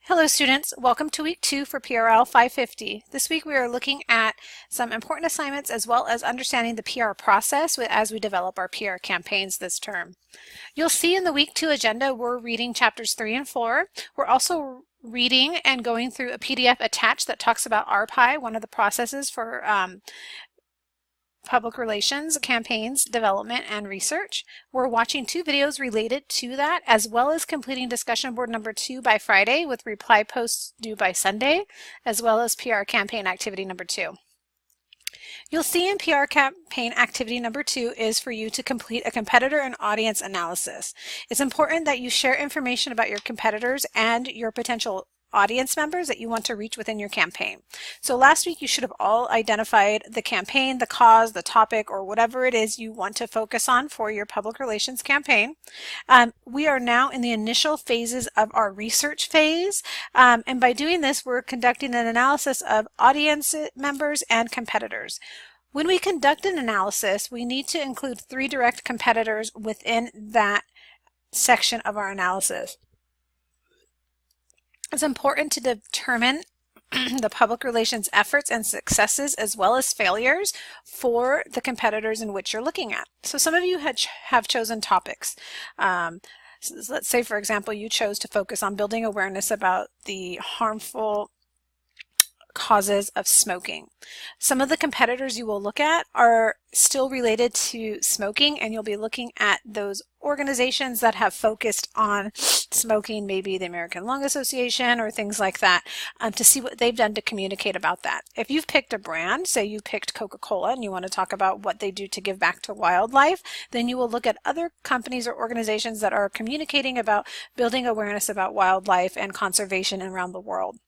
Hello students, welcome to week 2 for PRL 550. This week we are looking at some important assignments as well as understanding the PR process as we develop our PR campaigns this term. You'll see in the week 2 agenda we're reading chapters 3 and 4. We're also reading and going through a PDF attached that talks about RPI, one of the processes for public relations, campaigns, development, and research. We're watching 2 videos related to that, as well as completing discussion board number 2 by Friday with reply posts due by Sunday, as well as PR campaign activity number 2. You'll see in PR campaign activity number 2 is for you to complete a competitor and audience analysis. It's important that you share information about your competitors and your potential audience members that you want to reach within your campaign. So last week you should have all identified the campaign, the cause, the topic, or whatever it is you want to focus on for your public relations campaign. We are now in the initial phases of our research phase, and by doing this we're conducting an analysis of audience members and competitors. When we conduct an analysis, we need to include 3 direct competitors within that section of our analysis. It's important to determine the public relations efforts and successes as well as failures for the competitors in which you're looking at. So some of you have chosen topics. So let's say, for example, you chose to focus on building awareness about the harmful causes of smoking. Some of the competitors you will look at are still related to smoking, and you'll be looking at those organizations that have focused on smoking, maybe the American Lung Association or things like that, to see what they've done to communicate about that. If you've picked a brand, say you picked Coca-Cola and you want to talk about what they do to give back to wildlife, then you will look at other companies or organizations that are communicating about building awareness about wildlife and conservation around the world.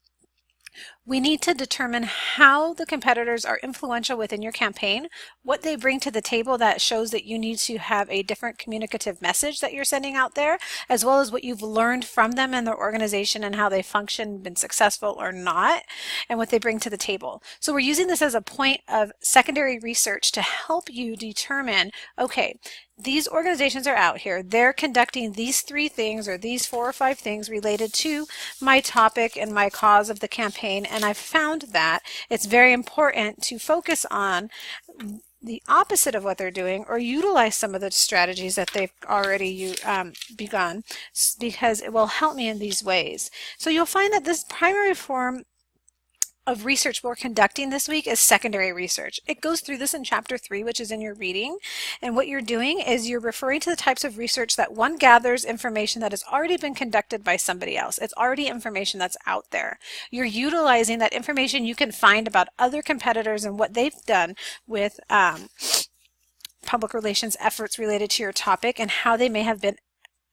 We need to determine how the competitors are influential within your campaign, what they bring to the table that shows that you need to have a different communicative message that you're sending out there, as well as what you've learned from them and their organization and how they function, been successful or not, and what they bring to the table. So we're using this as a point of secondary research to help you determine, okay, these organizations are out here, they're conducting these 3 things or these 4 or 5 things related to my topic and my cause of the campaign, and I've found that it's very important to focus on the opposite of what they're doing or utilize some of the strategies that they've already begun, because it will help me in these ways. So you'll find that this primary form of research we're conducting this week is secondary research. It goes through this in chapter 3, which is in your reading, and what you're doing is you're referring to the types of research that one gathers information that has already been conducted by somebody else. It's already information that's out there. You're utilizing that information you can find about other competitors and what they've done with public relations efforts related to your topic and how they may have been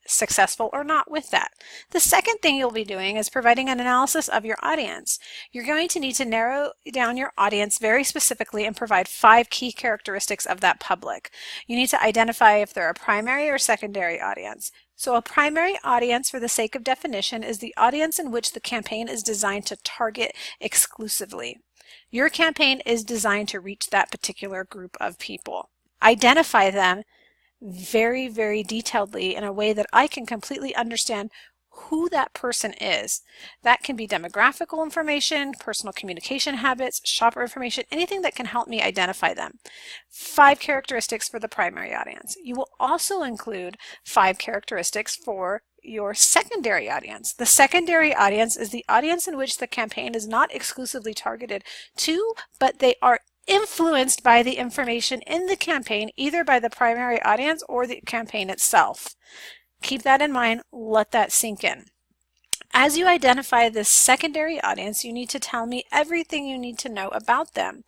successful or not with that. The second thing you'll be doing is providing an analysis of your audience. You're going to need to narrow down your audience very specifically and provide 5 key characteristics of that public. You need to identify if they're a primary or secondary audience. So a primary audience, for the sake of definition, is the audience in which the campaign is designed to target exclusively. Your campaign is designed to reach that particular group of people. Identify them very, very detailedly in a way that I can completely understand who that person is. That can be demographical information, personal communication habits, shopper information, anything that can help me identify them. 5 characteristics for the primary audience. You will also include 5 characteristics for your secondary audience. The secondary audience is the audience in which the campaign is not exclusively targeted to, but they are influenced by the information in the campaign, either by the primary audience or the campaign itself. Keep that in mind. Let that sink in. As you identify this secondary audience, you need to tell me everything you need to know about them.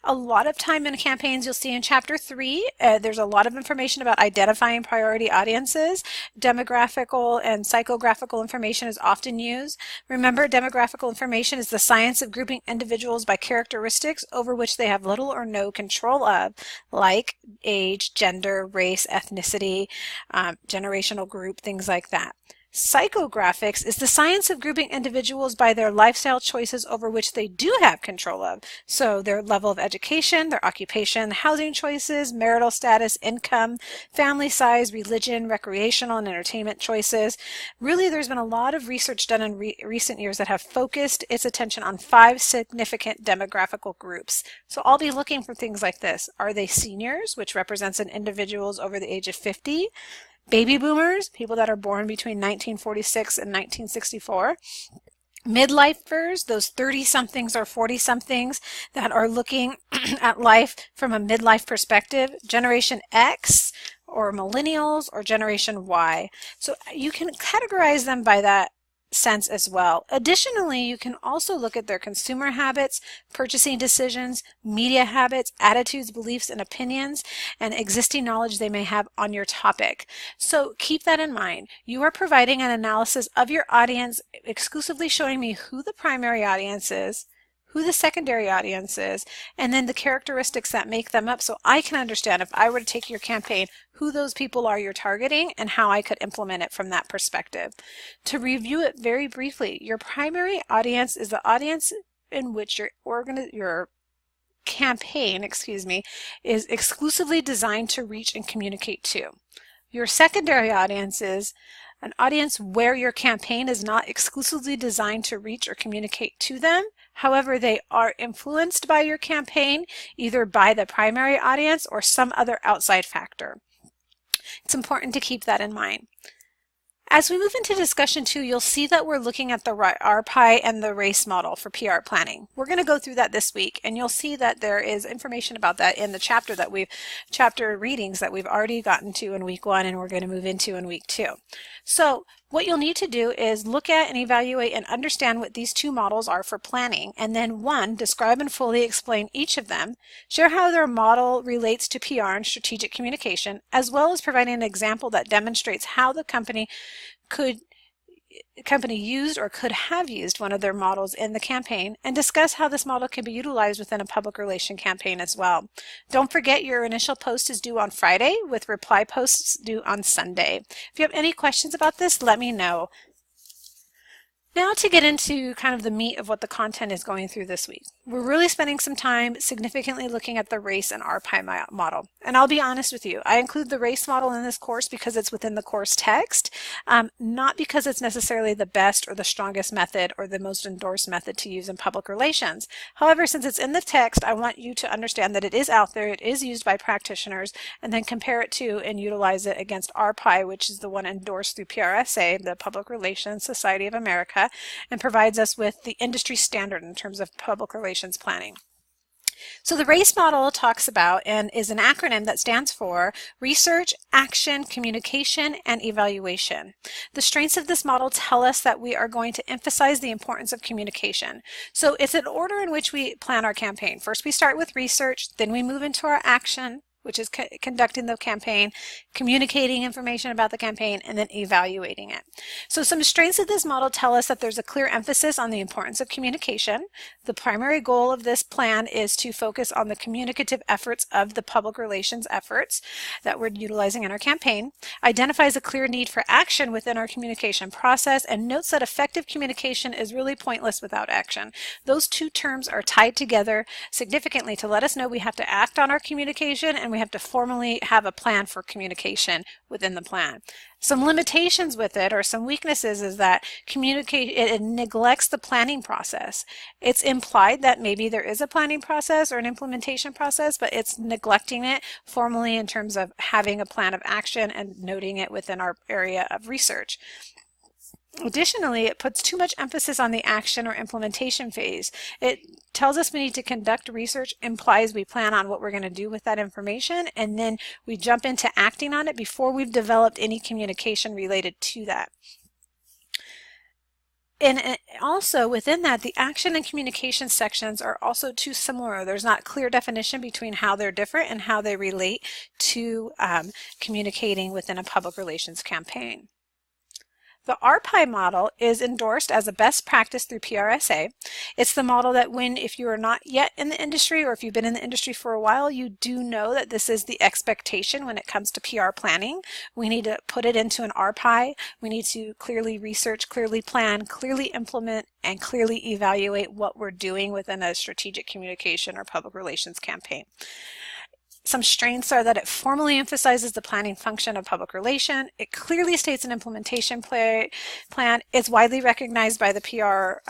A lot of time in campaigns, you'll see in chapter 3, there's a lot of information about identifying priority audiences. Demographical and psychographical information is often used. Remember, demographical information is the science of grouping individuals by characteristics over which they have little or no control of, like age, gender, race, ethnicity, generational group, things like that. Psychographics is the science of grouping individuals by their lifestyle choices over which they do have control of. So their level of education, their occupation, housing choices, marital status, income, family size, religion, recreational and entertainment choices. Really, there's been a lot of research done in recent years that have focused its attention on 5 significant demographical groups. So I'll be looking for things like this. Are they seniors, which represents an individuals over the age of 50? Baby boomers, people that are born between 1946 and 1964. Midlifers, those 30-somethings or 40-somethings that are looking at life from a midlife perspective. Generation X, or millennials, or Generation Y. So you can categorize them by that sense as well. Additionally, you can also look at their consumer habits, purchasing decisions, media habits, attitudes, beliefs, and opinions, and existing knowledge they may have on your topic. So keep that in mind. You are providing an analysis of your audience, exclusively showing me who the primary audience is, who the secondary audience is, and then the characteristics that make them up, so I can understand, if I were to take your campaign, who those people are you're targeting and how I could implement it from that perspective. To review it very briefly, your primary audience is the audience in which your campaign, is exclusively designed to reach and communicate to. Your secondary audience is an audience where your campaign is not exclusively designed to reach or communicate to them. However, they are influenced by your campaign, either by the primary audience or some other outside factor. It's important to keep that in mind. As we move into discussion 2, you'll see that we're looking at the RPI and the RACE model for PR planning. We're going to go through that this week, and you'll see that there is information about that in the chapter readings that we've already gotten to in week 1 and we're going to move into in week 2. So what you'll need to do is look at and evaluate and understand what these 2 models are for planning, and then 1, describe and fully explain each of them, share how their model relates to PR and strategic communication, as well as providing an example that demonstrates how the company used or could have used one of their models in the campaign, and discuss how this model can be utilized within a public relation campaign as well. Don't forget, your initial post is due on Friday, with reply posts due on Sunday. If you have any questions about this, let me know. Now to get into kind of the meat of what the content is going through this week. We're really spending some time significantly looking at the RACE and RPI model. And I'll be honest with you, I include the RACE model in this course because it's within the course text, not because it's necessarily the best or the strongest method or the most endorsed method to use in public relations. However, since it's in the text, I want you to understand that it is out there, it is used by practitioners, and then compare it to and utilize it against RPI, which is the one endorsed through PRSA, the Public Relations Society of America, and provides us with the industry standard in terms of public relations planning. So the RACE model talks about and is an acronym that stands for Research, Action, Communication, and Evaluation. The strengths of this model tell us that we are going to emphasize the importance of communication. So it's an order in which we plan our campaign. First we start with research, then we move into our action, which is conducting the campaign, communicating information about the campaign, and then evaluating it. So some strengths of this model tell us that there's a clear emphasis on the importance of communication. The primary goal of this plan is to focus on the communicative efforts of the public relations efforts that we're utilizing in our campaign, identifies a clear need for action within our communication process, and notes that effective communication is really pointless without action. Those 2 terms are tied together significantly to let us know we have to act on our communication and we have to formally have a plan for communication within the plan. Some limitations with it, or some weaknesses, is that it neglects the planning process. It's implied that maybe there is a planning process or an implementation process, but it's neglecting it formally in terms of having a plan of action and noting it within our area of research. Additionally, it puts too much emphasis on the action or implementation phase. It tells us we need to conduct research, implies we plan on what we're going to do with that information, and then we jump into acting on it before we've developed any communication related to that. And also within that, the action and communication sections are also too similar. There's not clear definition between how they're different and how they relate to communicating within a public relations campaign. The RPI model is endorsed as a best practice through PRSA. It's the model that if you are not yet in the industry, or if you've been in the industry for a while, you do know that this is the expectation when it comes to PR planning. We need to put it into an RPI. We need to clearly research, clearly plan, clearly implement, and clearly evaluate what we're doing within a strategic communication or public relations campaign. Some strengths are that it formally emphasizes the planning function of public relation. It clearly states an implementation plan. It's widely recognized by the PR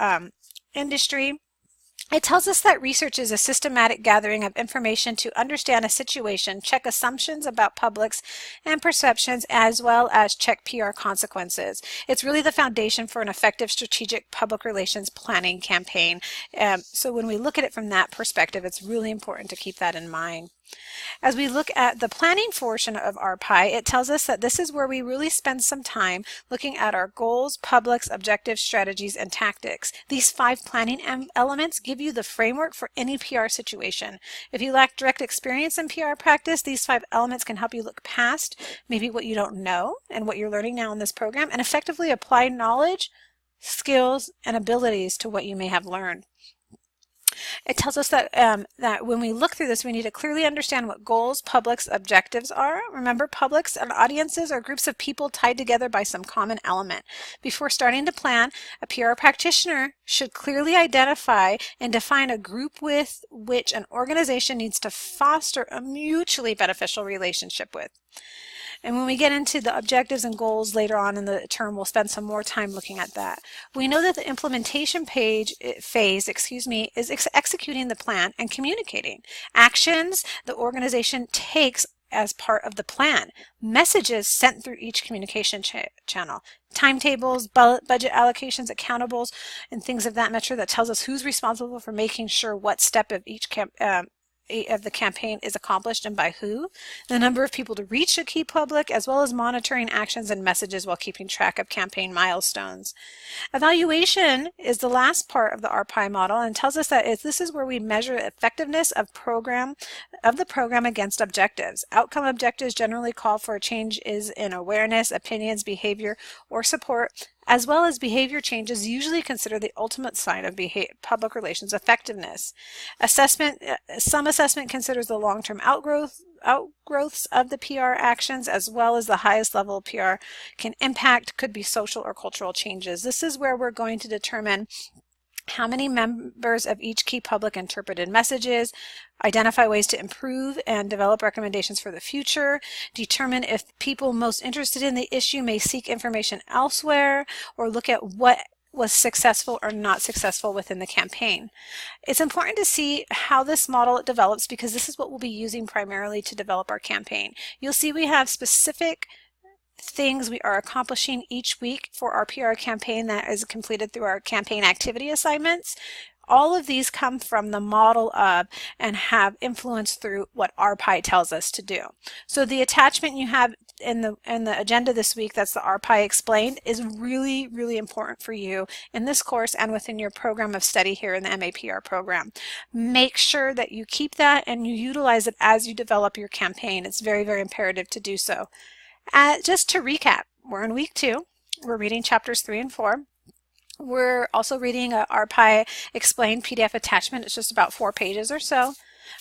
industry. It tells us that research is a systematic gathering of information to understand a situation, check assumptions about publics and perceptions, as well as check PR consequences. It's really the foundation for an effective strategic public relations planning campaign. So when we look at it from that perspective, it's really important to keep that in mind. As we look at the planning portion of RPI, it tells us that this is where we really spend some time looking at our goals, publics, objectives, strategies, and tactics. These 5 planning elements give you the framework for any PR situation. If you lack direct experience in PR practice, these 5 elements can help you look past maybe what you don't know and what you're learning now in this program and effectively apply knowledge, skills, and abilities to what you may have learned. It tells us that when we look through this, we need to clearly understand what goals, publics, objectives are. Remember, publics and audiences are groups of people tied together by some common element. Before starting to plan, a PR practitioner should clearly identify and define a group with which an organization needs to foster a mutually beneficial relationship with. And when we get into the objectives and goals later on in the term, we'll spend some more time looking at that. We know that the implementation phase is executing the plan and communicating. Actions the organization takes as part of the plan. Messages sent through each communication channel. Timetables, budget allocations, accountables, and things of that nature that tells us who's responsible for making sure what step of each of the campaign is accomplished and by who, the number of people to reach a key public, as well as monitoring actions and messages while keeping track of campaign milestones. Evaluation is the last part of the RPI model and tells us that this is where we measure effectiveness of the program against objectives. Outcome objectives generally call for changes in awareness, opinions, behavior, or support, as well as behavior changes usually consider the ultimate sign of public relations effectiveness. Some assessment considers the long-term outgrowths of the PR actions, as well as the highest level of PR can impact, could be social or cultural changes. This is where we're going to determine how many members of each key public interpreted messages, identify ways to improve and develop recommendations for the future, determine if people most interested in the issue may seek information elsewhere, or look at what was successful or not successful within the campaign. It's important to see how this model develops because this is what we'll be using primarily to develop our campaign. You'll see we have specific things we are accomplishing each week for our PR campaign that is completed through our campaign activity assignments. All of these come from the model of and have influence through what RPI tells us to do. So the attachment you have in the agenda this week, that's the RPI explained, is really, really important for you in this course and within your program of study here in the MAPR program. Make sure that you keep that and you utilize it as you develop your campaign. It's very, very imperative to do so. Just to recap, we're in week 2. We're reading chapters 3 and 4. We're also reading a RPI explained PDF attachment. It's just about 4 pages or so.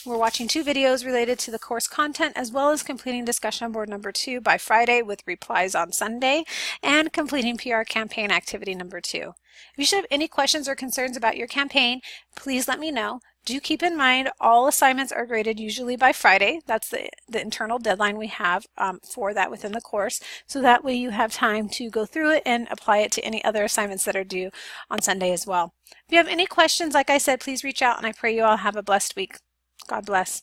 We're watching 2 videos related to the course content, as well as completing discussion board number 2 by Friday with replies on Sunday, and completing PR campaign activity number 2. If you should have any questions or concerns about your campaign, please let me know. Do keep in mind all assignments are graded usually by Friday. That's the internal deadline we have for that within the course. So that way you have time to go through it and apply it to any other assignments that are due on Sunday as well. If you have any questions, like I said, please reach out, and I pray you all have a blessed week. God bless.